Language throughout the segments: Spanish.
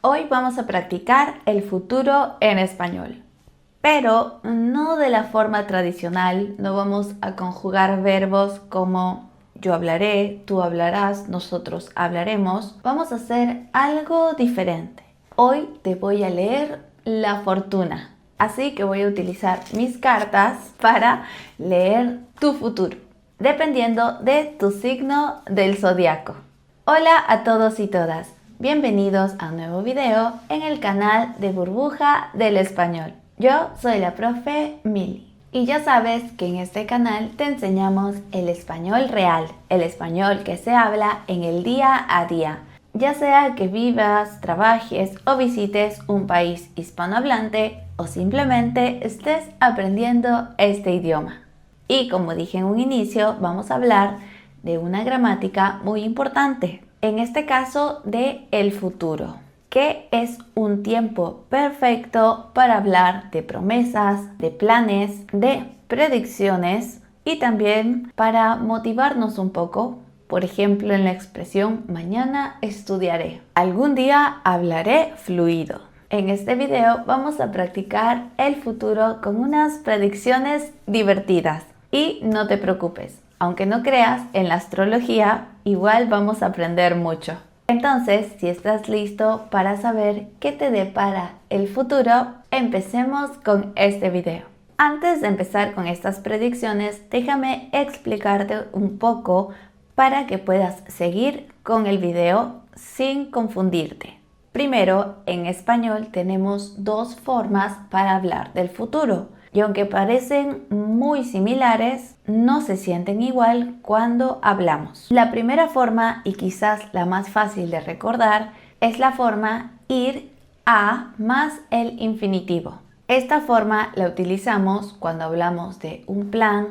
Hoy vamos a practicar el futuro en español, pero no de la forma tradicional. No vamos a conjugar verbos como yo hablaré, tú hablarás, nosotros hablaremos. Vamos a hacer algo diferente. Hoy te voy a leer la fortuna, así que voy a utilizar mis cartas para leer tu futuro, dependiendo de tu signo del zodiaco. Hola a todos y todas. Bienvenidos a un nuevo video en el canal de Burbuja del Español. Yo soy la profe Mili y ya sabes que en este canal te enseñamos el español real, el español que se habla en el día a día, ya sea que vivas, trabajes o visites un país hispanohablante o simplemente estés aprendiendo este idioma. Y como dije en un inicio, vamos a hablar de una gramática muy importante. En este caso, de el futuro, que es un tiempo perfecto para hablar de promesas, de planes, de predicciones y también para motivarnos un poco. Por ejemplo, en la expresión mañana estudiaré. Algún día hablaré fluido. En este video vamos a practicar el futuro con unas predicciones divertidas. Y no te preocupes, aunque no creas en la astrología, igual vamos a aprender mucho. Entonces, si estás listo para saber qué te depara el futuro, empecemos con este video. Antes de empezar con estas predicciones, déjame explicarte un poco para que puedas seguir con el video sin confundirte. Primero, en español tenemos dos formas para hablar del futuro. Y aunque parecen muy similares, no se sienten igual cuando hablamos. La primera forma, y quizás la más fácil de recordar, es la forma ir a más el infinitivo. Esta forma la utilizamos cuando hablamos de un plan,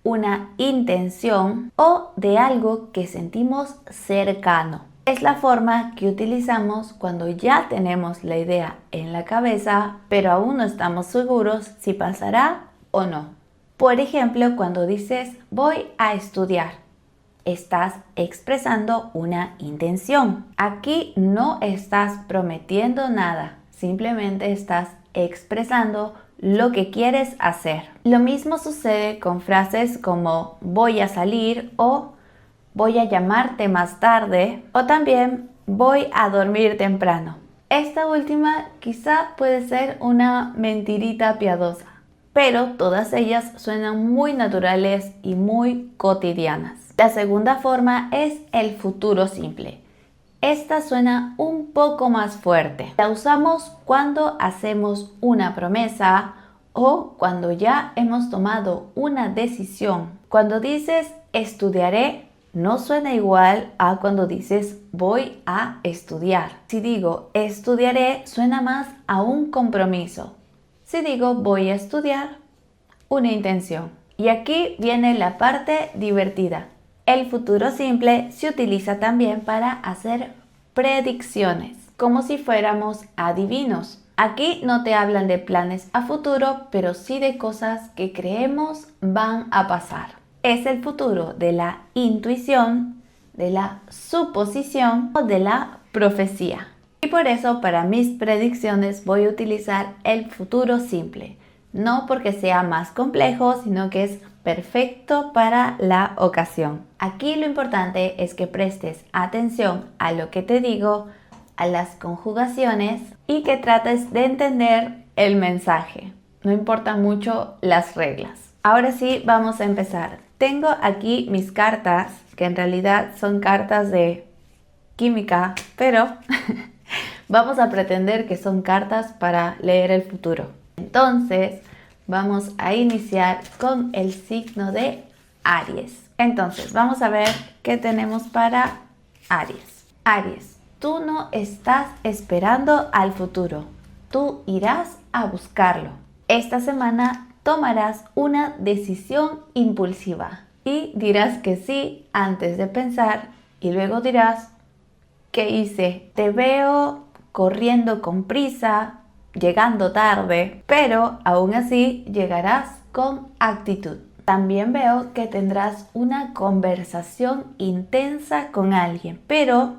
una intención o de algo que sentimos cercano. Es la forma que utilizamos cuando ya tenemos la idea en la cabeza, pero aún no estamos seguros si pasará o no. Por ejemplo, cuando dices voy a estudiar, estás expresando una intención. Aquí no estás prometiendo nada, simplemente estás expresando lo que quieres hacer. Lo mismo sucede con frases como voy a salir o voy a llamarte más tarde o también voy a dormir temprano. Esta última quizá puede ser una mentirita piadosa, pero todas ellas suenan muy naturales y muy cotidianas. La segunda forma es el futuro simple. Esta suena un poco más fuerte. La usamos cuando hacemos una promesa o cuando ya hemos tomado una decisión. Cuando dices estudiaré, no suena igual a cuando dices voy a estudiar. Si digo estudiaré, suena más a un compromiso. Si digo voy a estudiar, una intención. Y aquí viene la parte divertida. El futuro simple se utiliza también para hacer predicciones, como si fuéramos adivinos. Aquí no te hablan de planes a futuro, pero sí de cosas que creemos van a pasar. Es el futuro de la intuición, de la suposición o de la profecía. Y por eso para mis predicciones voy a utilizar el futuro simple. No porque sea más complejo, sino que es perfecto para la ocasión. Aquí lo importante es que prestes atención a lo que te digo, a las conjugaciones y que trates de entender el mensaje. No importan mucho las reglas. Ahora sí, vamos a empezar. Tengo aquí mis cartas, que en realidad son cartas de química, pero vamos a pretender que son cartas para leer el futuro. Entonces, vamos a iniciar con el signo de Aries. Entonces, vamos a ver qué tenemos para Aries. Aries, tú no estás esperando al futuro, tú irás a buscarlo. Esta semana tomarás una decisión impulsiva y dirás que sí antes de pensar y luego dirás, ¿qué hice? Te veo corriendo con prisa, llegando tarde, pero aún así llegarás con actitud. También veo que tendrás una conversación intensa con alguien, pero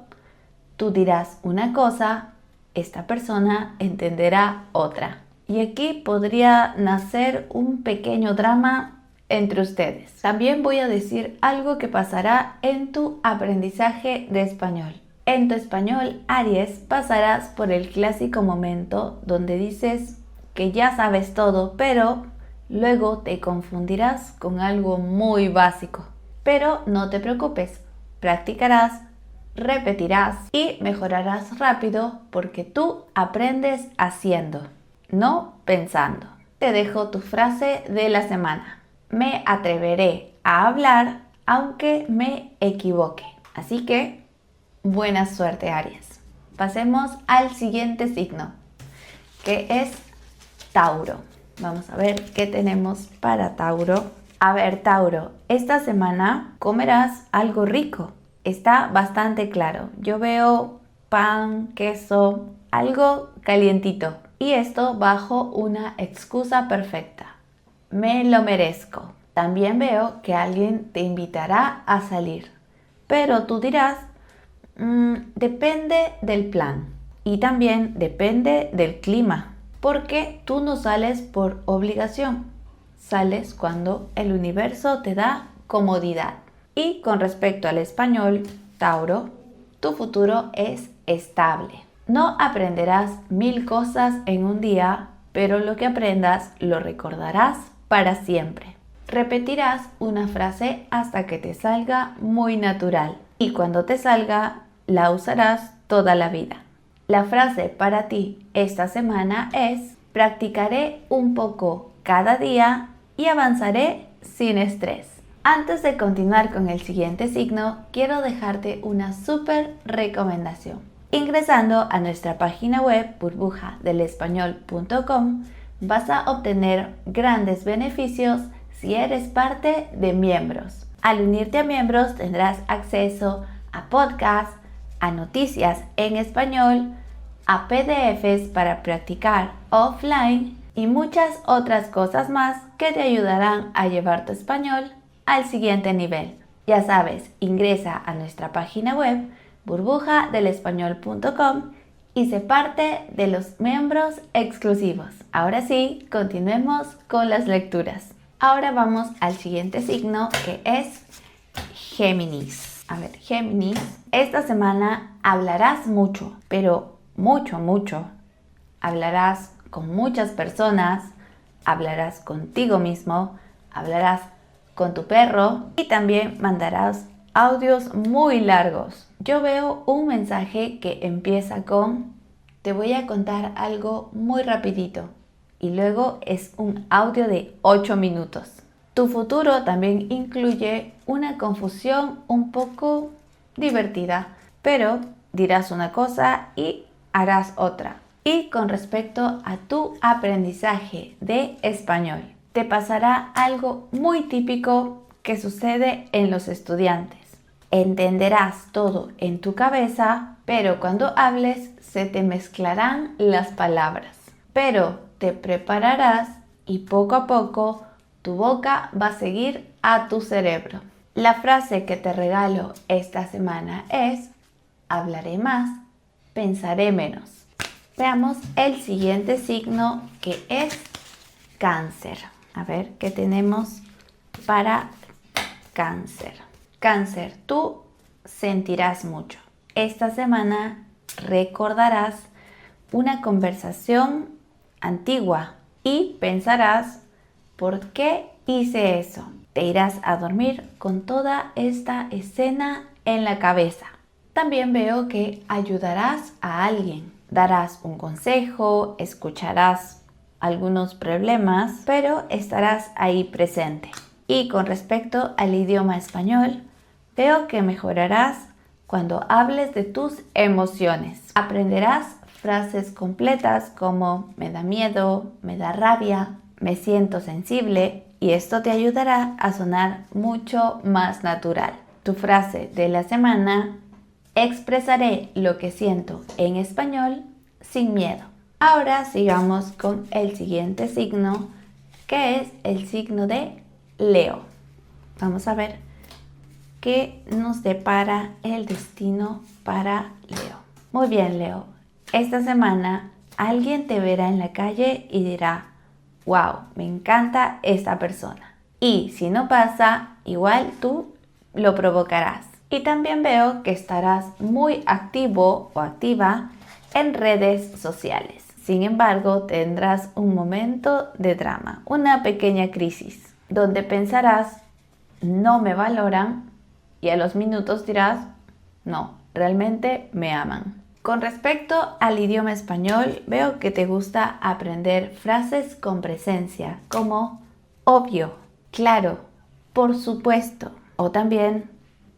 tú dirás una cosa esta persona entenderá otra. Y aquí podría nacer un pequeño drama entre ustedes. También voy a decir algo que pasará en tu aprendizaje de español. En tu español, Aries, pasarás por el clásico momento donde dices que ya sabes todo, pero luego te confundirás con algo muy básico. Pero no te preocupes, practicarás, repetirás y mejorarás rápido porque tú aprendes haciendo, no pensando. Te dejo tu frase de la semana. Me atreveré a hablar aunque me equivoque. Así que, buena suerte, Aries. Pasemos al siguiente signo, que es Tauro. Vamos a ver qué tenemos para Tauro. A ver, Tauro, esta semana comerás algo rico. Está bastante claro. Yo veo pan, queso, algo calientito. Y esto bajo una excusa perfecta. Me lo merezco. También veo que alguien te invitará a salir. Pero tú dirás, depende del plan. Y también depende del clima. Porque tú no sales por obligación. Sales cuando el universo te da comodidad. Y con respecto al español, Tauro, tu futuro es estable. No aprenderás 1000 cosas en un día, pero lo que aprendas lo recordarás para siempre. Repetirás una frase hasta que te salga muy natural y cuando te salga la usarás toda la vida. La frase para ti esta semana es: practicaré un poco cada día y avanzaré sin estrés. Antes de continuar con el siguiente signo, quiero dejarte una súper recomendación. Ingresando a nuestra página web burbujadelespañol.com vas a obtener grandes beneficios si eres parte de miembros. Al unirte a miembros tendrás acceso a podcasts, a noticias en español, a PDFs para practicar offline y muchas otras cosas más que te ayudarán a llevar tu español al siguiente nivel. Ya sabes, ingresa a nuestra página web burbujadelespañol.com y sé parte de los miembros exclusivos. Ahora sí, continuemos con las lecturas. Ahora vamos al siguiente signo, que es Géminis. A ver, Géminis, esta semana hablarás mucho, pero mucho. Hablarás con muchas personas, hablarás contigo mismo, hablarás con tu perro y también mandarás audios muy largos. Yo veo un mensaje que empieza con: te voy a contar algo muy rapidito, y luego es un audio de 8 minutos. Tu futuro también incluye una confusión un poco divertida, pero dirás una cosa y harás otra. Y con respecto a tu aprendizaje de español, te pasará algo muy típico que sucede en los estudiantes. Entenderás todo en tu cabeza, pero cuando hables se te mezclarán las palabras. Pero te prepararás y poco a poco tu boca va a seguir a tu cerebro. La frase que te regalo esta semana es: hablaré más, pensaré menos. Veamos el siguiente signo, que es Cáncer. A ver qué tenemos para Cáncer. Cáncer, tú sentirás mucho. Esta semana recordarás una conversación antigua y pensarás: ¿por qué hice eso? Te irás a dormir con toda esta escena en la cabeza. También veo que ayudarás a alguien. Darás un consejo, escucharás algunos problemas, pero estarás ahí presente. Y con respecto al idioma español, veo que mejorarás cuando hables de tus emociones. Aprenderás frases completas como: me da miedo, me da rabia, me siento sensible, y esto te ayudará a sonar mucho más natural. Tu frase de la semana: expresaré lo que siento en español sin miedo. Ahora sigamos con el siguiente signo, que es el signo de Leo. Vamos a ver qué nos depara el destino para Leo. Muy bien, Leo. Esta semana alguien te verá en la calle y dirá, wow, me encanta esta persona. Y si no pasa, igual tú lo provocarás. Y también veo que estarás muy activo o activa en redes sociales. Sin embargo, tendrás un momento de drama, una pequeña crisis, donde pensarás, no me valoran, y a los minutos dirás, no, realmente me aman. Con respecto al idioma español, veo que te gusta aprender frases con presencia, como obvio, claro, por supuesto, o también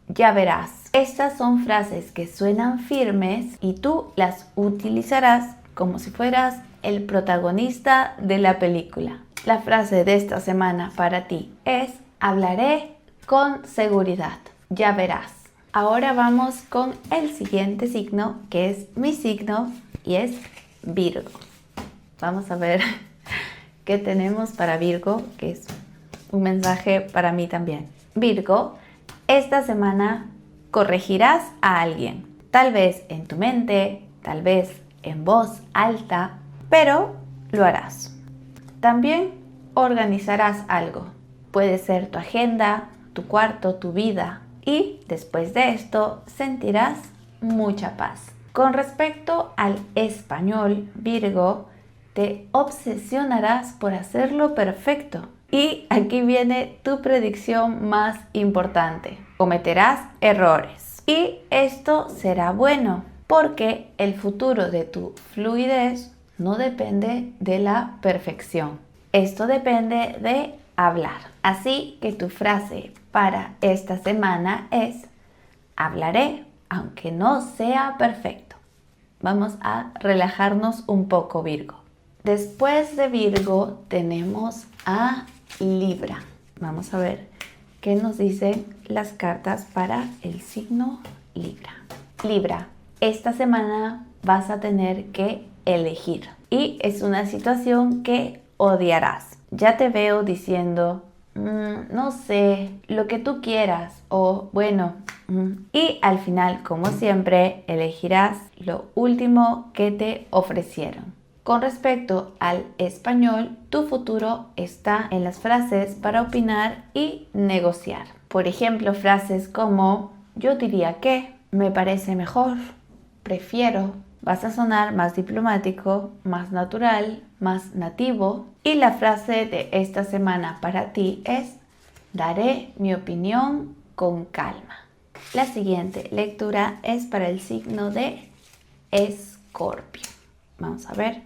ya verás. Estas son frases que suenan firmes y tú las utilizarás como si fueras el protagonista de la película. La frase de esta semana para ti es: hablaré con seguridad. Ya verás. Ahora vamos con el siguiente signo, que es mi signo, y es Virgo. Vamos a ver qué tenemos para Virgo, que es un mensaje para mí también. Virgo, esta semana corregirás a alguien, tal vez en tu mente, tal vez en voz alta, pero lo harás. También organizarás algo. Puede ser tu agenda, tu cuarto, tu vida, y después de esto sentirás mucha paz. Con respecto al español, Virgo, te obsesionarás por hacerlo perfecto. Y aquí viene tu predicción más importante. Cometerás errores. Y esto será bueno, porque el futuro de tu fluidez no depende de la perfección. Esto depende de hablar. Así que tu frase para esta semana es: hablaré aunque no sea perfecto. Vamos a relajarnos un poco, Virgo. Después de Virgo tenemos a Libra. Vamos a ver qué nos dicen las cartas para el signo Libra. Libra, esta semana vas a tener que elegir y es una situación que odiarás. Ya te veo diciendo, no sé, lo que tú quieras o bueno, y al final, como siempre, elegirás lo último que te ofrecieron. Con respecto al español, tu futuro está en las frases para opinar y negociar. Por ejemplo, frases como yo diría que, me parece mejor, prefiero. Vas a sonar más diplomático, más natural, más nativo. Y la frase de esta semana para ti es: daré mi opinión con calma. La siguiente lectura es para el signo de Escorpio. Vamos a ver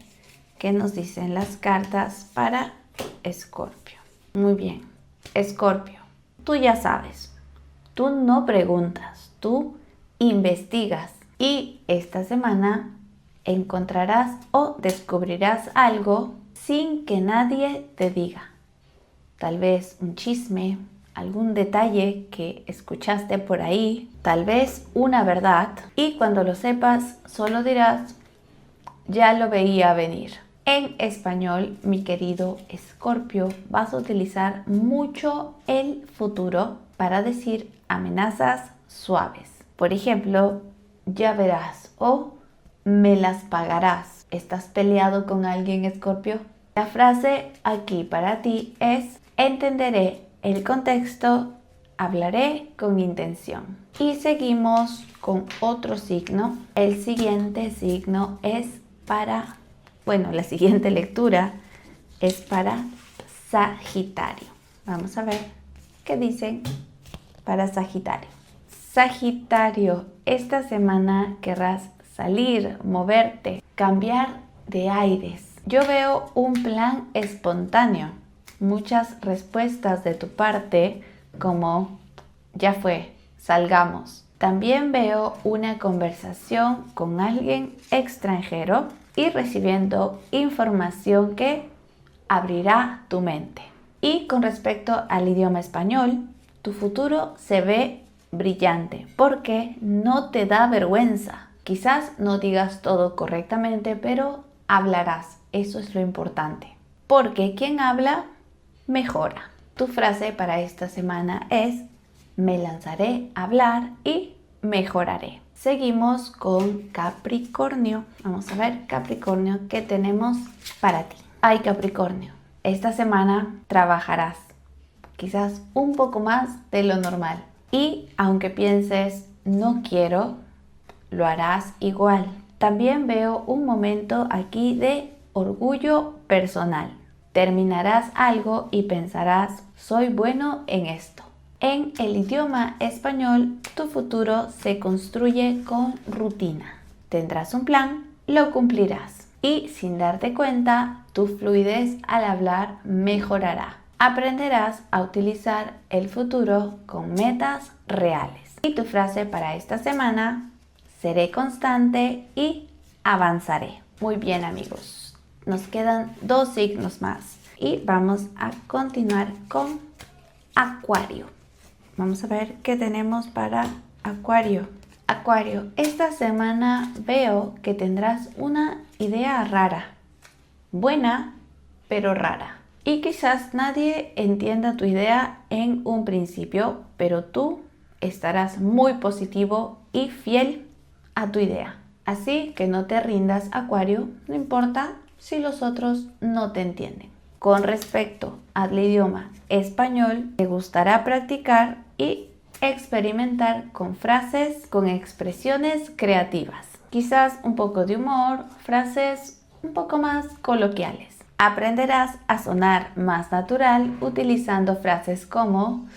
qué nos dicen las cartas para Escorpio. Muy bien, Escorpio, tú ya sabes, tú no preguntas, tú investigas y esta semana encontrarás o descubrirás algo sin que nadie te diga. Tal vez un chisme, algún detalle que escuchaste por ahí, tal vez una verdad, y cuando lo sepas solo dirás, ya lo veía venir. En español, mi querido Escorpio, vas a utilizar mucho el futuro para decir amenazas suaves. Por ejemplo, ya verás o me las pagarás. ¿Estás peleado con alguien, Escorpio? La frase aquí para ti es: entenderé el contexto, hablaré con intención. Y seguimos con otro signo. El siguiente signo es para, la siguiente lectura es para Sagitario. Vamos a ver qué dicen para Sagitario. Sagitario, esta semana querrás salir, moverte, cambiar de aires. Yo veo un plan espontáneo, muchas respuestas de tu parte como ya fue, salgamos. También veo una conversación con alguien extranjero y recibiendo información que abrirá tu mente. Y con respecto al idioma español, tu futuro se ve brillante porque no te da vergüenza. Quizás no digas todo correctamente, pero hablarás. Eso es lo importante. Porque quien habla, mejora. Tu frase para esta semana es: me lanzaré a hablar y mejoraré. seguimos con Capricornio. Vamos a ver, Capricornio, ¿qué tenemos para ti? Ay, Capricornio, esta semana trabajarás quizás un poco más de lo normal. Y aunque pienses, no quiero, lo harás igual. También veo un momento aquí de orgullo personal. Terminarás algo y pensarás, soy bueno en esto. En el idioma español, tu futuro se construye con rutina. Tendrás un plan, lo cumplirás. Y sin darte cuenta, tu fluidez al hablar mejorará. Aprenderás a utilizar el futuro con metas reales. Y tu frase para esta semana: seré constante y avanzaré. Muy bien, amigos. Nos quedan 2 signos más. Y vamos a continuar con Acuario. Vamos a ver qué tenemos para Acuario. Acuario, esta semana veo que tendrás una idea rara. Buena, pero rara. Y quizás nadie entienda tu idea en un principio, pero tú estarás muy positivo y fiel a tu idea. Así que no te rindas, Acuario, no importa si los otros no te entienden. Con respecto al idioma español, te gustará practicar y experimentar con frases, con expresiones creativas. Quizás un poco de humor, frases un poco más coloquiales. Aprenderás a sonar más natural utilizando frases como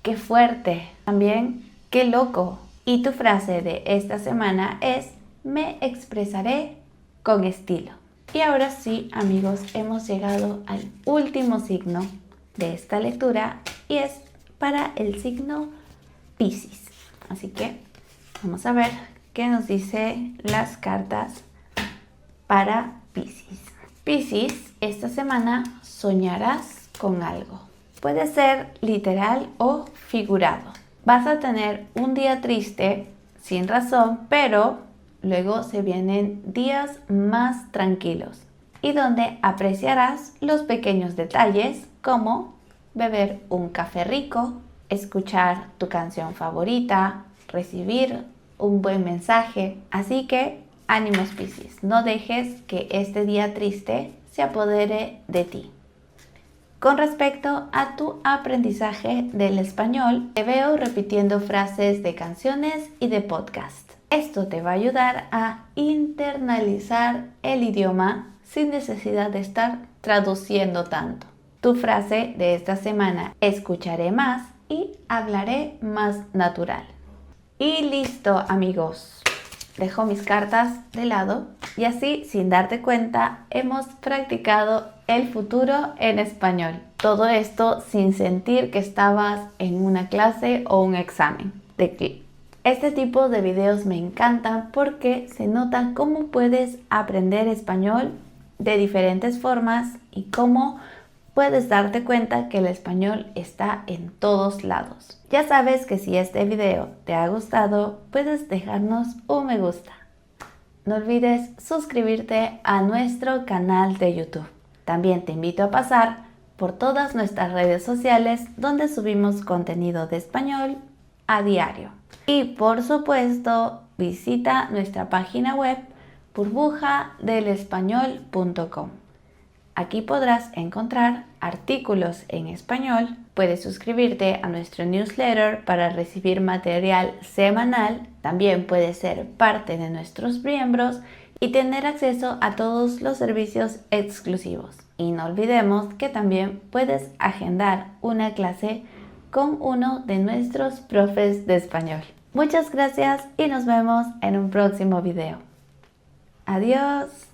qué fuerte, también qué loco. Y tu frase de esta semana es me expresaré con estilo. Y ahora sí, amigos, hemos llegado al último signo de esta lectura y es para el signo Piscis. Así que vamos a ver qué nos dice las cartas para Piscis. Piscis, esta semana soñarás con algo. Puede ser literal o figurado. Vas a tener un día triste sin razón, pero luego se vienen días más tranquilos y donde apreciarás los pequeños detalles como beber un café rico, escuchar tu canción favorita, recibir un buen mensaje. Así que ánimos, Piscis, no dejes que este día triste se apodere de ti. Con respecto a tu aprendizaje del español, te veo repitiendo frases de canciones y de podcast. Esto te va a ayudar a internalizar el idioma sin necesidad de estar traduciendo tanto. Tu frase de esta semana: escucharé más y hablaré más natural. Y listo, amigos. Dejo mis cartas de lado y así, sin darte cuenta, hemos practicado el futuro en español. Todo esto sin sentir que estabas en una clase o un examen. Este tipo de videos me encantan porque se nota cómo puedes aprender español de diferentes formas y cómo puedes darte cuenta que el español está en todos lados. Ya sabes que si este video te ha gustado, puedes dejarnos un me gusta. No olvides suscribirte a nuestro canal de YouTube. También te invito a pasar por todas nuestras redes sociales donde subimos contenido de español a diario. Y por supuesto, visita nuestra página web burbujadelespañol.com. Aquí podrás encontrar artículos en español, puedes suscribirte a nuestro newsletter para recibir material semanal, también puedes ser parte de nuestros miembros y tener acceso a todos los servicios exclusivos. Y no olvidemos que también puedes agendar una clase con uno de nuestros profes de español. Muchas gracias y nos vemos en un próximo video. Adiós.